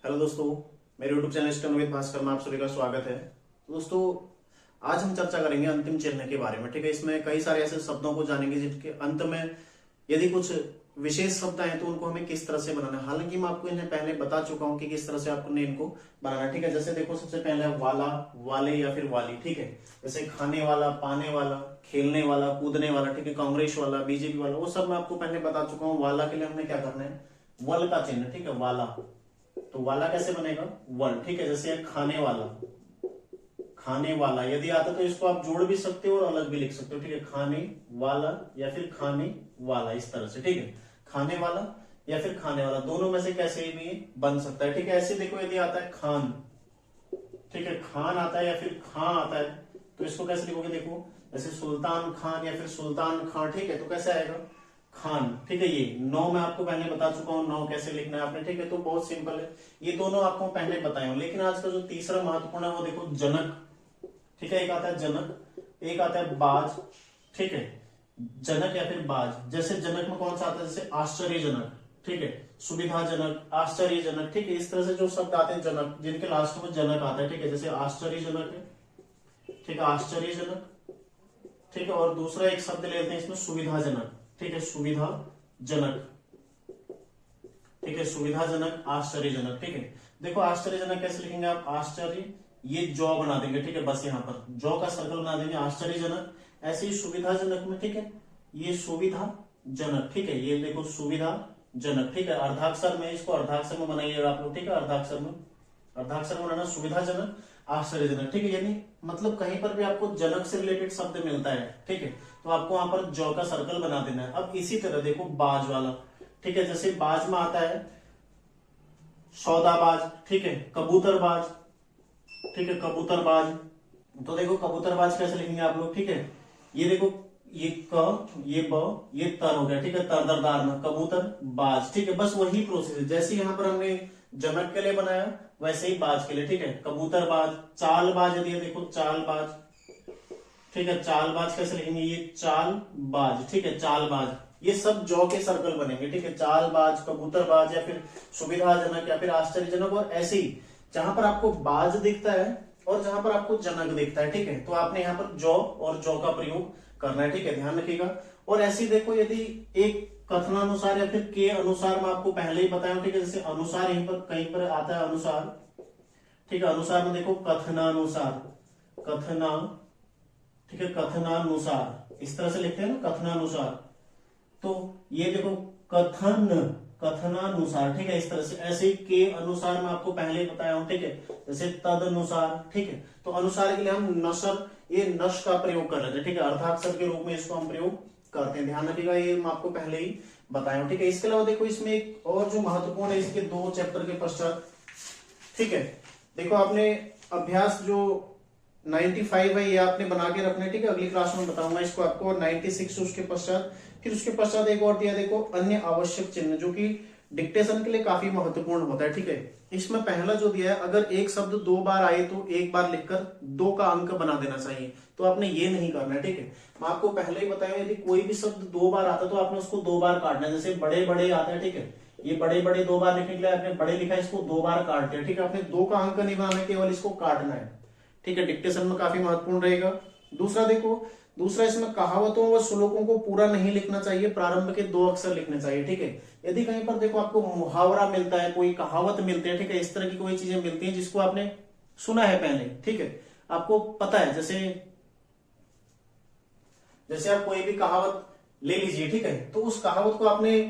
Hello दोस्तों, मेरे YouTube channel स्टनविद Bhaskar में आप सभी का स्वागत है। तो दोस्तों, आज हम चर्चा करेंगे अंतिम चिन्ह के बारे में। ठीक है, इसमें कई सारे ऐसे शब्दों को जानेंगे जिनके अंत में यदि कुछ विशेष शब्द आए तो उनको हमें किस तरह से बनाना है। हालांकि मैं आपको इन्हें पहले बता चुका हूं कि किस तरह से आपको इनको बनाना है। ठीक है, जैसे देखो, सबसे पहले वाला, वाले या फिर वाली। ठीक है, जैसे खाने वाला, पाने वाला, खेलने वाला, कूदने वाला। ठीक है, कांग्रेस वाला, बीजेपी वाला, वो सब मैं आपको पहले बता चुका हूँ। वाला के लिए हमने क्या करना है, वल का चिन्ह। ठीक है, वाला, तो वाला कैसे बनेगा, वल। ठीक है, जैसे खाने वाला, खाने वाला यदि आता तो इसको आप जोड़ भी सकते हो और अलग भी लिख सकते हो। ठीक है, खाने वाला या फिर खाने वाला, इस तरह से। ठीक है, खाने वाला या फिर खाने वाला, दोनों में से कैसे भी बन सकता है। ठीक है, ऐसे देखो, यदि आता है खान, ठीक है, खान आता है या फिर खां आता है, तो इसको कैसे लिखोगे, देखो, जैसे सुल्तान खान या फिर सुल्तान खां। ठीक है, तो कैसे आएगा, खान। ठीक है, ये नौ मैं आपको पहले बता चुका हूं, नौ कैसे लिखना है आपने। ठीक है, तो बहुत सिंपल है, ये दोनों आपको पहले बताए हूं। लेकिन आज का जो तीसरा महत्वपूर्ण है वो देखो, जनक। ठीक है, एक आता है जनक, एक आता है बाज। ठीक है, जनक या फिर बाज। जैसे जनक में कौन सा आता है, जैसे आश्चर्यजनक। ठीक है, सुविधाजनक, आश्चर्यजनक। ठीक है, इस तरह से जो शब्द आते हैं जनक, जिनके लास्ट में जनक आता है। ठीक है, जैसे आश्चर्यजनक है। ठीक है, आश्चर्यजनक। ठीक है, और दूसरा एक शब्द लेते हैं इसमें, सुविधाजनक। ठीक है, सुविधाजनक। ठीक है, सुविधाजनक, आश्चर्यजनक। ठीक है, देखो, आश्चर्यजनक कैसे लिखेंगे आप, आश्चर्य, ये जौ बना देंगे। ठीक है, बस यहाँ पर जौ का सर्कल बना देंगे, आश्चर्यजनक। ऐसे ही सुविधाजनक में, ठीक है, ये सुविधाजनक। ठीक है, ये देखो सुविधाजनक। ठीक है, अर्धाक्षर में, इसको अर्धाक्षर में बनाइएगा आप लोग। ठीक है, अर्धाक्षर में, अर्धाक्षर में बनाना, सुविधाजनक, आश्चर्यजनक। ठीक है, यानी मतलब कहीं पर भी आपको जनक से रिलेटेड शब्द मिलता है, ठीक है, तो आपको वहां पर जौ का सर्कल बना देना है। अब इसी तरह देखो, बाज वाला। ठीक है, जैसे बाज में आता है सौदाबाज। ठीक है, कबूतरबाज। ठीक है, कबूतरबाज। तो देखो, कबूतरबाज कैसे लिखेंगे आप लोग। ठीक है, ये देखो, ये क, ये ब, ये तर हो गया। ठीक है, तरदरदार में कबूतर बाज। ठीक है, बस वही प्रोसेस है जैसे यहाँ पर हमने जनक के लिए बनाया, वैसे ही बाज के लिए। ठीक है, कबूतरबाज, चालबाज, यदि देखो चालबाज। ठीक है, चालबाज कैसे लिखेंगे, ये चालबाज। ठीक है, चालबाज, ये सब जौ के सर्कल बनेंगे। ठीक है, चालबाज, कबूतरबाज या फिर सुविधाजनक या फिर आश्चर्यजनक। और ऐसे ही जहां पर आपको बाज दिखता है और जहां पर आपको जनक दिखता है, ठीक है, तो आपने यहाँ पर जौ और जौ का प्रयोग करना है। ठीक है, ध्यान रखिएगा। और ऐसे ही देखो, यदि एक कथनानुसार या फिर के अनुसार, मैं आपको पहले ही बताया हूं। ठीक है, जैसे अनुसार यहीं पर कहीं पर आता है, अनुसार। ठीक है, अनुसार में देखो, कथनानुसार, कथना। ठीक है, कथनानुसार, इस तरह से लिखते हैं ना, कथनानुसार। तो ये देखो, कथन, कथनानुसार। ठीक है, इस तरह से। ऐसे ही के अनुसार मैं आपको पहले ही बताया हूं। ठीक है, जैसे तदनुसार। ठीक है, तो अनुसार के लिए हम नसर, ये नश का प्रयोग कर रहे थे। ठीक है, अर्थाक्षर के रूप में इसको हम प्रयोग करते हैं, ध्यान रखिएगा, ये मैं आपको पहले ही बताया हूं। ठीक है, इसके अलावा देखो, इसमें एक और जो महत्वपूर्ण है इसके दो चैप्टर के पश्चात। ठीक है, देखो, आपने अभ्यास जो 95 है ये आपने बना के रखना है। ठीक है, अगली क्लास में बताऊंगा इसको आपको। और 96 उसके पश्चात, फिर उसके पश्चात एक और दिया, देखो, अन्य आवश्यक चिन्ह, जो कि डिक्टेशन के लिए काफी महत्वपूर्ण होता है। ठीक है, इसमें पहला जो दिया है, अगर एक शब्द दो बार आए तो एक बार लिखकर 2 का अंक बना देना चाहिए, तो आपने ये नहीं करना है। ठीक है, मैं आपको पहले ही बताया, यदि कोई भी शब्द 2 बार आता है तो आपने उसको 2 बार काटना है। जैसे बड़े बड़े आता है, ठीक है, ये बड़े बड़े 2 बार लिखने के लिए आपने बड़े लिखा है, इसको 2 बार काट दिया। ठीक है, आपने 2 का अंक नहीं बनाना, केवल इसको काटना है। ठीक है, डिक्टेशन में काफी महत्वपूर्ण रहेगा। दूसरा देखो, दूसरा इसमें कहावतों व श्लोकों को पूरा नहीं लिखना चाहिए, प्रारंभ के 2 अक्षर लिखने चाहिए। ठीक है, यदि कहीं पर देखो आपको मुहावरा मिलता है, कोई कहावत मिलती है, ठीक है, इस तरह की कोई चीजें मिलती हैं जिसको आपने सुना है पहले, ठीक है, आपको पता है, जैसे जैसे आप कोई भी कहावत ले लीजिए, ठीक है, तो उस कहावत को आपने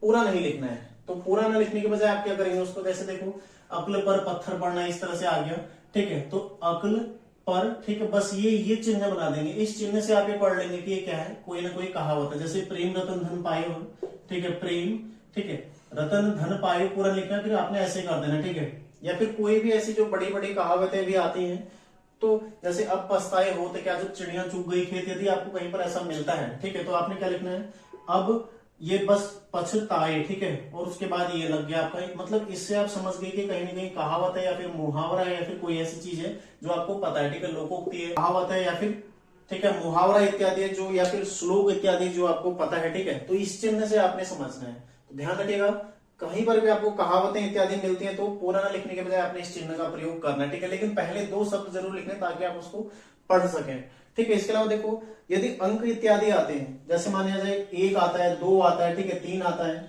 पूरा नहीं लिखना है। तो पूरा न लिखने के बजाय आप क्या करेंगे, उसको जैसे देखो, अक्ल पर पत्थर पड़ना, इस तरह से आ गया। ठीक है, तो अक्ल पर, ठीक है, बस ये चिन्ह बना देंगे। इस चिन्ह से आप ये पढ़ लेंगे कि ये क्या है, कोई ना कोई कहावत है। जैसे प्रेम रतन धन पायो, ठीक है, प्रेम, ठीक है, रतन धन पायो, पूरा लिखना, फिर आपने ऐसे कर देना। ठीक है, या फिर कोई भी ऐसी जो बड़ी बड़ी कहावतें भी आती हैं, तो जैसे अब पछताए हो तो क्या, जब चिड़िया चुग गई खेत, यदि आपको कहीं पर ऐसा मिलता है, ठीक है, तो आपने क्या लिखना है, अब ये बस पछताए। ठीक है, और उसके बाद ये लग गया आपका, मतलब इससे आप समझ गए कि कहीं ना कहीं कहावत है या फिर मुहावरा है या फिर कोई ऐसी चीज है जो आपको पता है। ठीक है, लोकोक्ति है, कहावत है या फिर, ठीक है, मुहावरा इत्यादि है जो, या फिर श्लोक इत्यादि जो आपको पता है। ठीक है, तो इस चिन्ह से आपने समझना है, तो ध्यान रखिएगा। कहीं पर भी आपको कहावतें इत्यादि मिलती हैं तो पूरा ना लिखने के बजाय आपने इस चिन्ह का प्रयोग करना है, ठीक है। लेकिन पहले 2 शब्द जरूर लिखने ताकि आप उसको पढ़ सकें, ठीक है। इसके अलावा देखो यदि अंक इत्यादि आते हैं, जैसे मान लिया जाए 1 आता है, 2 आता है, ठीक है, 3 आता है,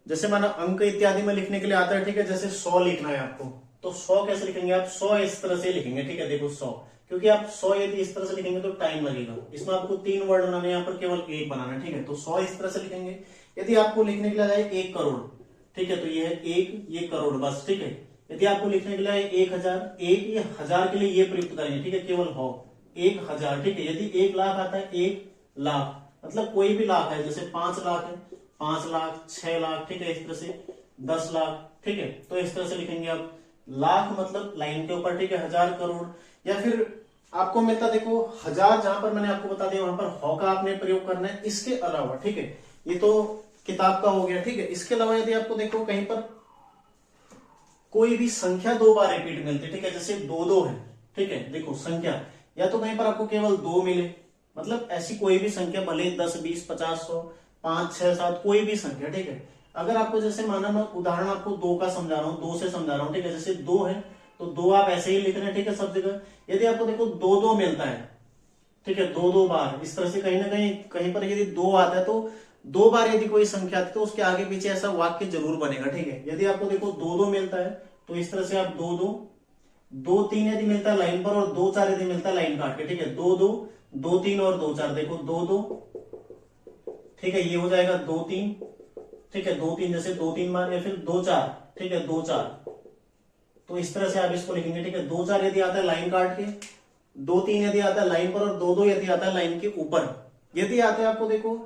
जैसे माना अंक इत्यादि में लिखने के लिए आता है, ठीक है, जैसे 100 लिखना है आपको, तो 100 कैसे लिखेंगे आप? 100 इस तरह से लिखेंगे, ठीक है। देखो 100, क्योंकि आप 100 यदि इस तरह से लिखेंगे तो टाइम लगेगा। इसमें आपको 3 वर्ड बनाने, यहाँ पर केवल 1 बनाना है, ठीक है। तो 100 इस तरह से लिखेंगे। यदि आपको लिखने के लिए जाए 1 करोड़, ठीक है, तो ये है 1, ये करोड़ बस, ठीक है। यदि आपको लिखने के लिए 1000, ये 1000 के लिए ये प्रयुक्त करेंगे, ठीक है, केवल हो 1000, ठीक है। यदि 1 लाख आता है, 1 लाख मतलब कोई भी लाख है, जैसे 5 लाख है, 5 लाख, 6 लाख, ठीक है, इस तरह से 10 लाख, ठीक है। तो इस तरह से लिखेंगे आप। लाख मतलब लाइन के ऊपर, ठीक है, 1000 करोड़। या फिर आपको मिलता देखो 1000, जहां पर मैंने आपको बता दिया वहां पर हौ का आपने प्रयोग करना है। इसके अलावा, ठीक है, ये तो किताब का हो गया, ठीक है। इसके अलावा यदि आपको देखो कहीं पर कोई भी संख्या 2 बार रिपीट मिलती है, ठीक है, जैसे 2 है, ठीक है। देखो संख्या या तो कहीं पर आपको केवल 2 मिले, मतलब ऐसी कोई भी संख्या, भले 10, 20, 50, 100, 5, 6, 7, कोई भी संख्या, ठीक है। अगर आपको जैसे माना मैं उदाहरण आपको 2 का समझा रहा हूं, 2 से समझा रहा हूं, ठीक है। जैसे 2 है तो 2 आप ऐसे ही लिख रहे हैं, ठीक है, सब जगह। यदि आपको देखो 2 मिलता है, ठीक है, 2 बार इस तरह से कहीं ना कहीं पर यदि 2 आता है तो 2 बार यदि कोई संख्या आती है तो उसके आगे पीछे ऐसा वाक्य जरूर बनेगा, ठीक है। यदि आपको देखो 2 मिलता है तो इस तरह से आप 2 3 यदि मिलता है लाइन पर और 2 4 यदि मिलता है लाइन काट के, ठीक है। 2 3 और 2 4, देखो 2 ठीक है, ये हो जाएगा 2 3, ठीक है, 2 3 जैसे 2 3 बार, या फिर 2 4, ठीक है, 2 4, तो इस तरह से आप इसको लिखेंगे, ठीक है। 2 4 यदि आता है लाइन काट के, 2 3 यदि आता है लाइन पर और 2 यदि आता है लाइन के ऊपर। यदि आते हैं आपको देखो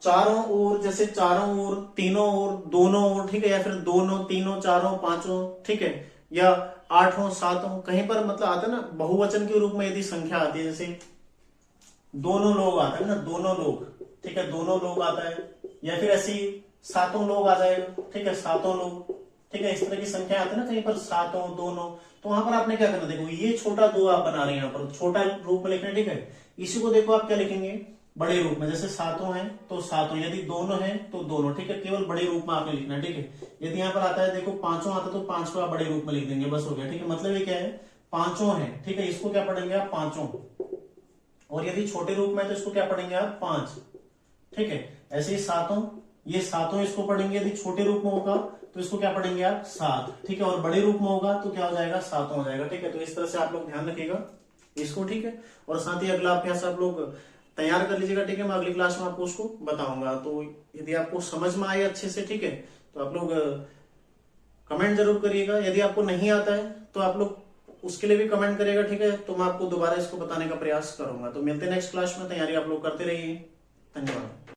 चारों ओर, जैसे चारों ओर, तीनों ओर, दोनों ओर, ठीक है, या फिर दोनों, तीनों, चारों, पांचों, ठीक है, या 8 7, कहीं पर मतलब आता है ना बहुवचन के रूप में यदि संख्या आती है, जैसे दोनों लोग आता है ना, दोनों लोग, ठीक है, दोनों लोग आता है, या फिर ऐसी 7 लोग आ जाएगा, ठीक है, 7 लोग, ठीक है। इस तरह की संख्या आती है ना कहीं पर 7 दोनों, तो वहां पर आपने क्या करना, देखो ये छोटा 2 आप बना रहे हैं, यहाँ पर छोटा रूप में लिखना है, ठीक है। इसी को देखो आप क्या लिखेंगे, बड़े रूप में, जैसे 7 है तो 7, यदि दोनों है तो दोनों, ठीक है, केवल बड़े रूप में आपने लिखना है, ठीक है। यदि यहाँ पर आता है देखो 5 आता है तो 5 को आप बड़े रूप में लिख देंगे, बस हो गया, ठीक है। मतलब ये क्या है, 5 है, ठीक है, इसको क्या पढ़ेंगे आप 5, और यदि छोटे रूप में तो इसको क्या पढ़ेंगे आप 5, ठीक है। ऐसे ही 7, ये 7 इसको पढ़ेंगे, यदि छोटे रूप में होगा तो इसको क्या पढ़ेंगे आप 7, ठीक है, और बड़े रूप में होगा तो क्या हो जाएगा 7 हो जाएगा, ठीक है। तो इस तरह से आप लोग ध्यान रखिएगा इसको, ठीक है। और साथ ही अगला अभ्यास आप लोग तैयार कर लीजिएगा, ठीक है। मैं अगली क्लास में आपको उसको बताऊंगा। तो यदि आपको समझ में आए अच्छे से, ठीक है, तो आप लोग कमेंट जरूर करिएगा। यदि आपको नहीं आता है तो आप लोग उसके लिए भी कमेंट करिएगा, ठीक है, तो मैं आपको दोबारा इसको बताने का प्रयास करूंगा। तो मिलते हैं नेक्स्ट क्लास में, तैयारी आप लोग करते रहिए। धन्यवाद।